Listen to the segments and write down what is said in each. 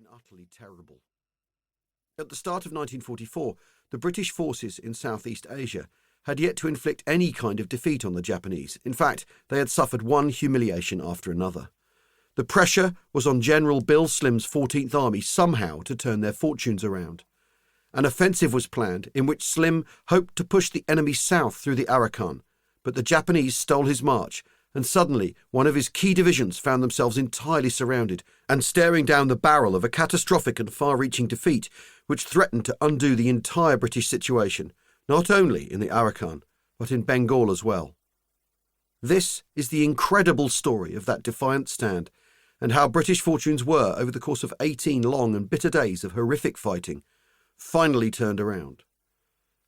been utterly terrible. At the start of 1944, the British forces in Southeast Asia had yet to inflict any kind of defeat on the Japanese. In fact, they had suffered one humiliation after another. The pressure was on General Slims Fourteenth Army somehow to turn their fortunes around. An offensive was planned in which Slim hoped to push the enemy south through the Arakan, but the Japanese stole his march, and suddenly one of his key divisions found themselves entirely surrounded and staring down the barrel of a catastrophic and far-reaching defeat which threatened to undo the entire British situation, not only in the Arakan, but in Bengal as well. This is the incredible story of that defiant stand, and how British fortunes were, over the course of 18 long and bitter days of horrific fighting, finally turned around.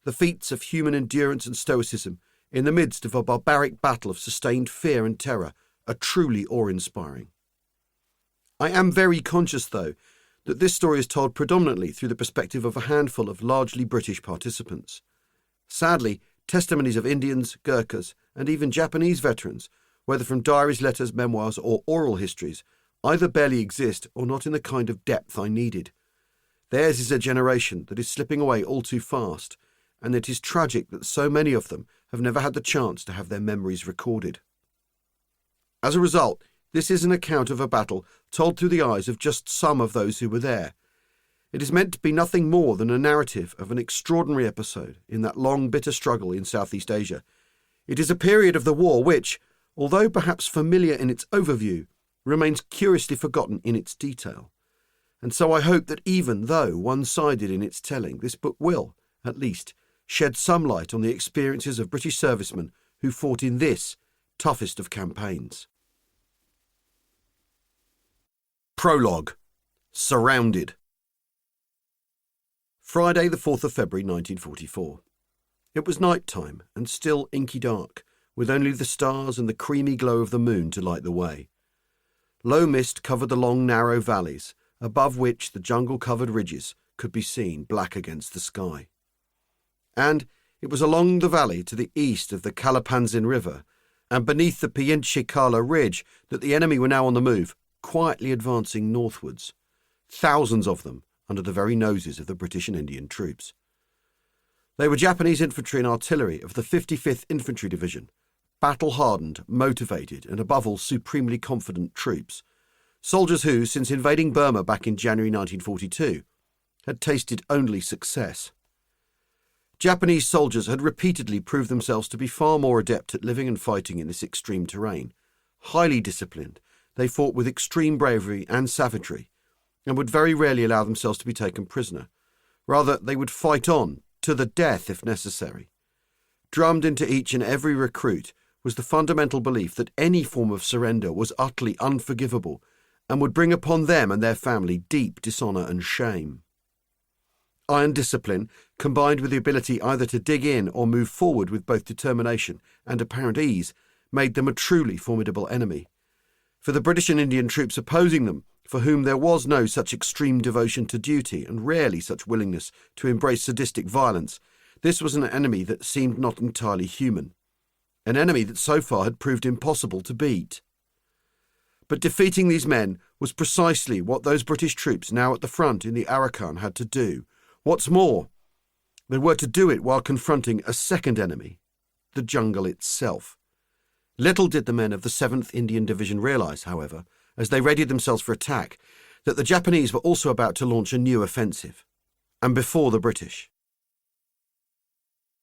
The feats of human endurance and stoicism in the midst of a barbaric battle of sustained fear and terror are truly awe-inspiring. I am very conscious, though, that this story is told predominantly through the perspective of a handful of largely British participants. Sadly, testimonies of Indians, Gurkhas, and even Japanese veterans, whether from diaries, letters, memoirs, or oral histories, either barely exist or not in the kind of depth I needed. Theirs is a generation that is slipping away all too fast, and it is tragic that so many of them have never had the chance to have their memories recorded. As a result, this is an account of a battle told through the eyes of just some of those who were there. It is meant to be nothing more than a narrative of an extraordinary episode in that long, bitter struggle in Southeast Asia. It is a period of the war which, although perhaps familiar in its overview, remains curiously forgotten in its detail. And so I hope that even though one-sided in its telling, this book will, at least, shed some light on the experiences of British servicemen who fought in this toughest of campaigns. Prologue. Surrounded. Friday, the 4th of February 1944. It was night time and still inky dark, with only the stars and the creamy glow of the moon to light the way. Low mist covered the long, narrow valleys, above which the jungle-covered ridges could be seen black against the sky. And it was along the valley to the east of the Kalapanzin River and beneath the Pienchikala Ridge that the enemy were now on the move, quietly advancing northwards, thousands of them under the very noses of the British and Indian troops. They were Japanese infantry and artillery of the 55th Infantry Division, battle-hardened, motivated, and above all supremely confident troops, soldiers who, since invading Burma back in January 1942, had tasted only success. Japanese soldiers had repeatedly proved themselves to be far more adept at living and fighting in this extreme terrain. Highly disciplined, they fought with extreme bravery and savagery, and would very rarely allow themselves to be taken prisoner. Rather, they would fight on, to the death if necessary. Drummed into each and every recruit was the fundamental belief that any form of surrender was utterly unforgivable and would bring upon them and their family deep dishonour and shame. Iron discipline, combined with the ability either to dig in or move forward with both determination and apparent ease, made them a truly formidable enemy. For the British and Indian troops opposing them, for whom there was no such extreme devotion to duty and rarely such willingness to embrace sadistic violence, this was an enemy that seemed not entirely human, an enemy that so far had proved impossible to beat. But defeating these men was precisely what those British troops now at the front in the Arakan had to do. What's more, they were to do it while confronting a second enemy, the jungle itself. Little did the men of the 7th Indian Division realise, however, as they readied themselves for attack, that the Japanese were also about to launch a new offensive, and before the British.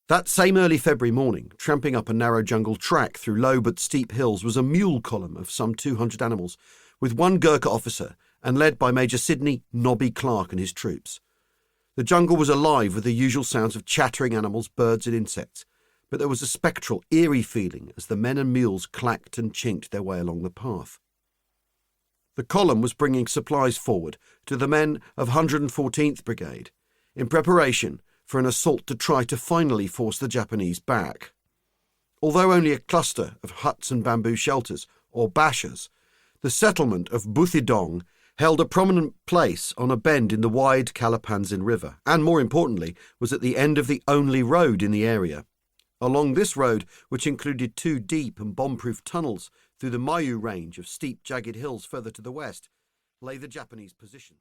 That same early February morning, tramping up a narrow jungle track through low but steep hills, was a mule column of some 200 animals, with one Gurkha officer and led by Major Sidney "Nobby" Clark and his troops. The jungle was alive with the usual sounds of chattering animals, birds and insects, but there was a spectral, eerie feeling as the men and mules clacked and chinked their way along the path. The column was bringing supplies forward to the men of 114th Brigade, in preparation for an assault to try to finally force the Japanese back. Although only a cluster of huts and bamboo shelters, or bashas, the settlement of Buthidong held a prominent place on a bend in the wide Kalapanzin River, and more importantly, was at the end of the only road in the area. Along this road, which included 2 deep and bomb-proof tunnels through the Mayu range of steep, jagged hills further to the west, lay the Japanese positions.